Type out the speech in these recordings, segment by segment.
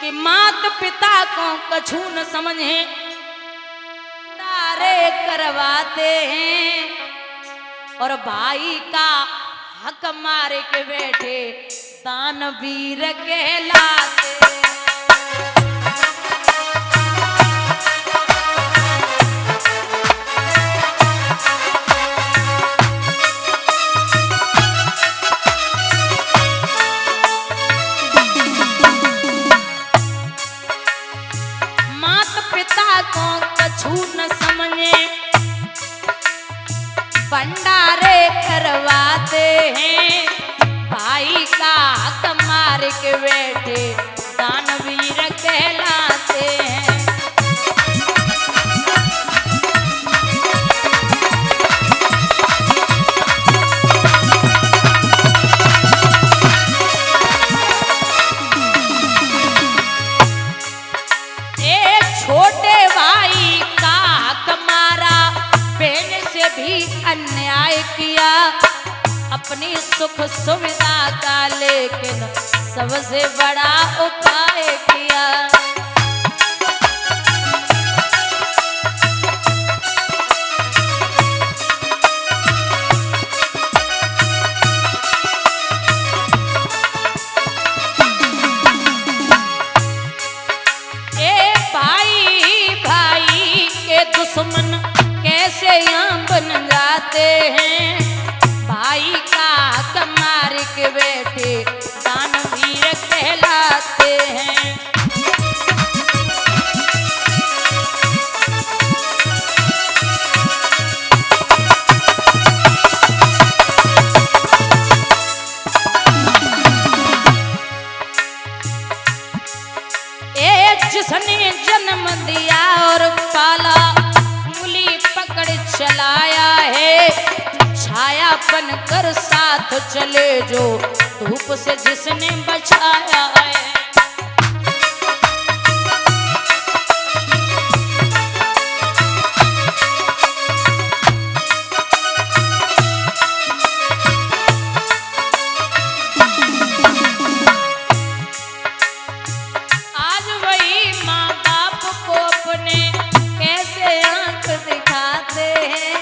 कि मात पिता को कछु न समझे तारे करवाते हैं और भाई का हक मार के बैठे दानवीर कहलाते। मात पिता को कछु न समझे भंडारे करवाते हैं, भाई का हक मार के बैठे दानवीर कहलाते हैं। एक छोटे भाई का हक मारा, बहन से भी अन्याय किया, अपनी सुख सुविधा का लेकिन सबसे बड़ा उपाय किया। ए भाई भाई के दुश्मन कैसे यहाँ बन जाते हैं, भाई का हक मार के बैठे दानवीर कहलाते हैं। एक जिसने जन्म दिया और पाला, उंगली पकड़ चलाया है, छाया बनकर साथ चले जो धूप से जिसने बचाया है। आज वही माँ बाप को अपने कैसे आंख दिखाते हैं,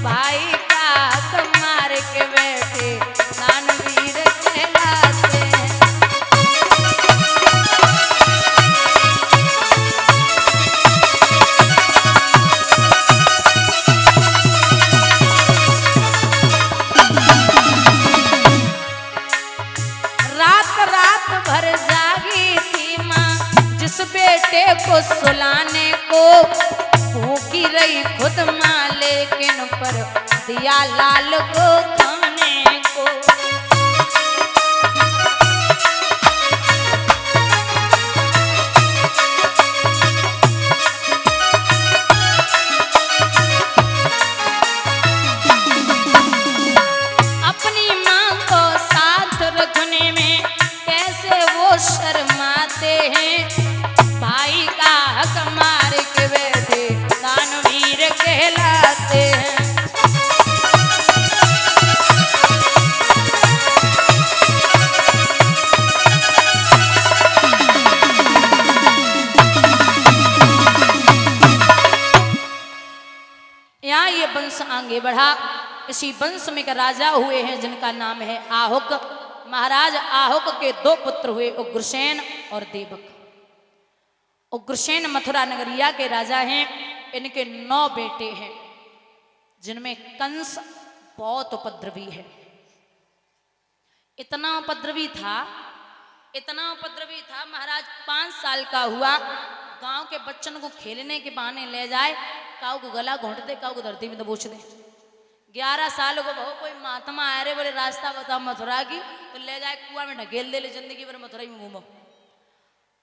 भाई का हक मार के बैठे दानवीर कहलाते हैं। रात रात भर जागी थी माँ जिस बेटे को सुलाने को, भूखी रही खुद माँ लेकिन पर दिया लाल को खाने को। अपनी माँ को साथ रखने में कैसे वो शर्माते हैं, भाई का हक मार के बैठे दानवीर कहलाते हैं। यहाँ ये वंश आगे बढ़ा, इसी वंश में एक राजा हुए हैं जिनका नाम है आहुक। महाराज आहुक के दो पुत्र हुए, उग्रसेन और देवक। उग्रसेन मथुरा नगरिया के राजा हैं, इनके 9 बेटे हैं जिनमें कंस बहुत उपद्रवी है। इतना उपद्रवी था महाराज 5 साल का हुआ, गांव के बच्चन को खेलने के बहाने ले जाए, काऊ को गला घोंट दे, काऊ को धरती में दबोच दे। 11 साल को बहु कोई महात्मा आए रे, बोले रास्ता बताओ मथुरा की, तो ले जाए कुआं में ढकेल दे, ले जिंदगी भर मथुरा में घूमो।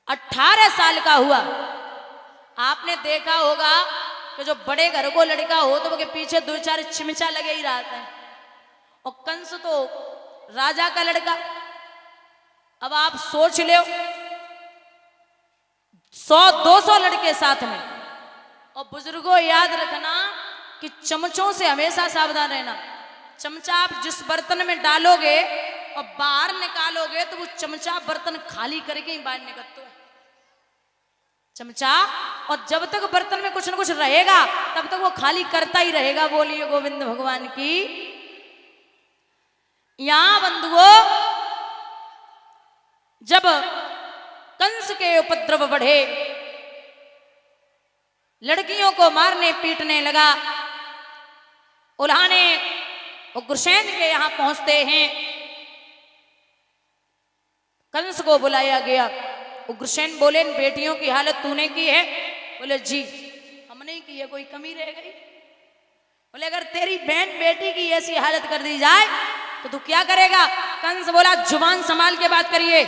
18 साल का हुआ, आपने देखा होगा कि जो बड़े घर को लड़का हो तो उसके पीछे 2-4 चिमचा लगे ही रहते हैं, और कंस तो राजा का लड़का। अब आप सोच लो, 100-200 लड़के साथ में, और बुजुर्गों याद रखना कि चमचों से हमेशा सावधान रहना। चमचा आप जिस बर्तन में डालोगे और बाहर निकालोगे तो वो चमचा बर्तन खाली करके ही बाहर निकलते हो। चमचा, और जब तक बर्तन में कुछ न कुछ रहेगा तब तक वो खाली करता ही रहेगा। बोलिए गोविंद भगवान की। यहां बंधुओं, जब कंस के उपद्रव बढ़े, लड़कियों को मारने पीटने लगा, उल्हाने उग्रसेन के यहां पहुंचते हैं। कंस को बुलाया गया। उग्रसेन बोले, इन बेटियों की हालत तूने की है? बोले जी हमने की है, कोई कमी रह गई? बोले अगर तेरी बहन बेटी की ऐसी हालत कर दी जाए तो तू क्या करेगा? कंस बोला, जुबान संभाल के बात करिए।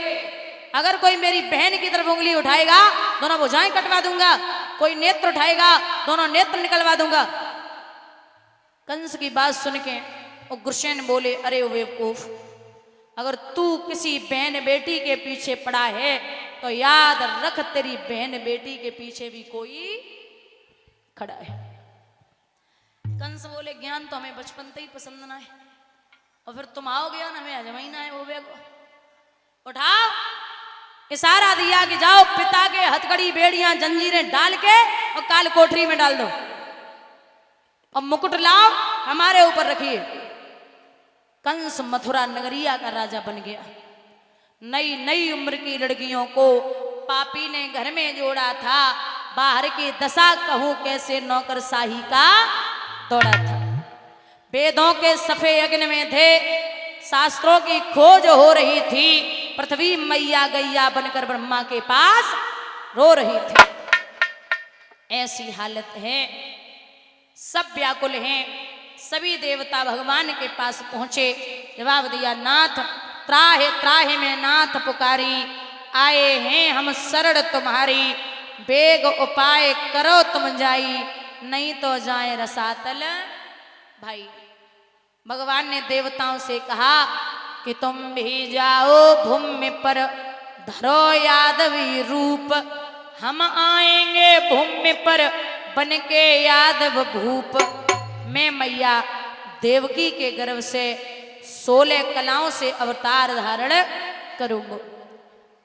अगर कोई मेरी बहन की तरफ उंगली उठाएगा दोनों भुजाएं कटवा दूंगा, कोई नेत्र उठाएगा दोनों नेत्र निकलवा दूंगा। कंस की बात सुन के उग्रसेन बोले, अरे बेवकूफ, अगर तू किसी बहन बेटी के पीछे पड़ा है तो याद रख तेरी बहन बेटी के पीछे भी कोई खड़ा है। कंस बोले, ज्ञान तो हमें बचपन से ही पसंद ना है, और फिर तुम आओगे ना हमें अजमाइना है। वो बेगो उठाओ, इशारा दिया कि जाओ पिता के हथकड़ी बेड़ियां जंजीरें डाल के और काल कोठरी में डाल दो, और मुकुट लाओ हमारे ऊपर रखिए। कंस मथुरा नगरिया का राजा बन गया। नई नई उम्र की लड़कियों को पापी ने घर में जोड़ा था, बाहर की दशा कहूं कैसे नौकरशाही का दौड़ा था। वेदों के सफे यज्ञ में थे, शास्त्रों की खोज हो रही थी, पृथ्वी मैया गैया बनकर ब्रह्मा के पास रो रही थी। ऐसी हालत है, सब व्याकुल हैं। सभी देवता भगवान के पास पहुंचे, जवाब दिया, नाथ त्राहे त्राहे में नाथ पुकारी, आए हैं हम शरण तुम्हारी, बेग उपाय करो तुम जाई, नहीं तो जाए रसातल भाई। भगवान ने देवताओं से कहा कि तुम भी जाओ भूमि पर, धरो यादवी रूप, हम आएंगे भूमि पर बन के यादव भूप। मैं मैया देवकी के गर्भ से 16 कलाओं से अवतार धारण करूंगा।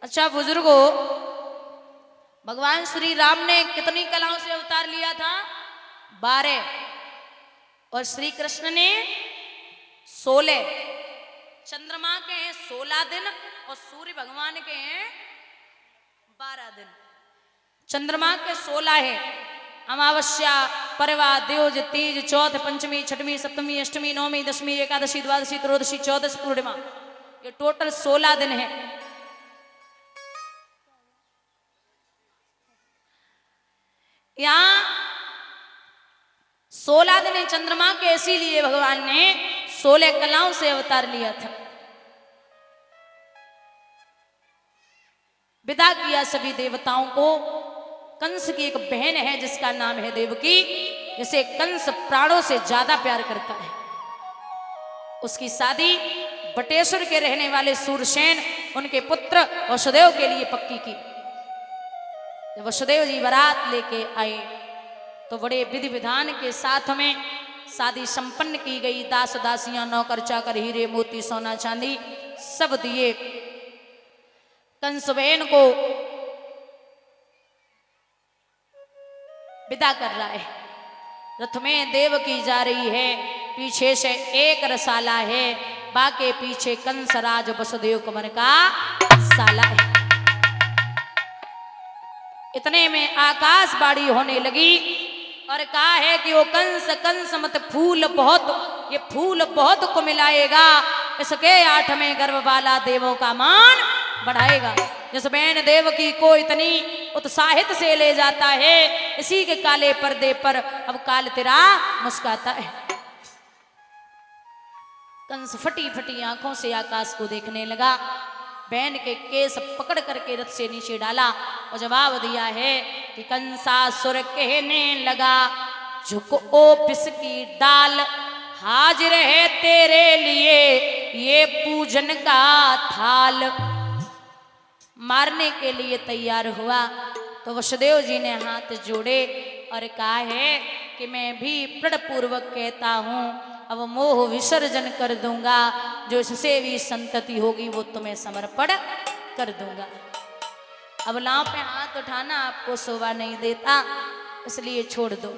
अच्छा बुजुर्गों, भगवान श्री राम ने कितनी कलाओं से अवतार लिया था? 12, और श्री कृष्ण ने 16। चंद्रमा के हैं 16 दिन और सूर्य भगवान के हैं 12 दिन। चंद्रमा के 16 है, अमावस्या, परवा, द्योज, तीज, चौथ, पंचमी, छठवीं, सप्तमी, अष्टमी, नवमी, दशमी, एकादशी, द्वादशी, त्रयोदशी, चौदश, पूर्णिमा, ये टोटल 16 दिन है। यहां 16 दिन चंद्रमा के, इसीलिए भगवान ने 16 कलाओं से अवतार लिया था। विदा किया सभी देवताओं को। कंस की एक बहन है जिसका नाम है देवकी, जिसे कंस प्राणों से ज्यादा प्यार करता है। उसकी शादी बटेश्वर के रहने वाले सूरसेन, उनके पुत्र वसुदेव के लिए पक्की की। जब वसुदेव जी बारात लेके आए तो बड़े विधि विधान के साथ में शादी संपन्न की गई। दास दासियां, नौकर चाकर, हीरे मोती, सोना चांदी सब दिए। कंस बहन को विदा कर रहा है। रथ में देवकी जा रही है, पीछे से एक रसाला है, बाके पीछे कंसराज वसुदेव कुमार का साला है। इतने में आकाशवाणी होने लगी और कहा है कि वो कंस कंस मत फूल बहुत, ये फूल बहुत को मिलाएगा, इसके 8वें गर्भ वाला देवों का मान बढ़ाएगा। जिस बहन देवकी को इतनी उत्साहित से ले जाता है, इसी के काले पर्दे पर अब काल तेरा मुस्काता है। कंस फटी फटी आंखों से आकाश को देखने लगा। बहन के केस पकड़ करके रथ से नीचे डाला और जवाब दिया है कि कंसासुर कहने लगा, झुक ओ पिस की डाल, हाजिर है तेरे लिए ये पूजन का थाल। मारने के लिए तैयार हुआ तो वसुदेव जी ने हाथ जोड़े और कहा है कि मैं भी दृढ़ पूर्वक कहता हूं, अब मोह विसर्जन कर दूंगा, जो इससे भी संतति होगी वो तुम्हें समर्पण कर दूंगा। अब लाव पे हाथ उठाना आपको शोभा नहीं देता, इसलिए छोड़ दो।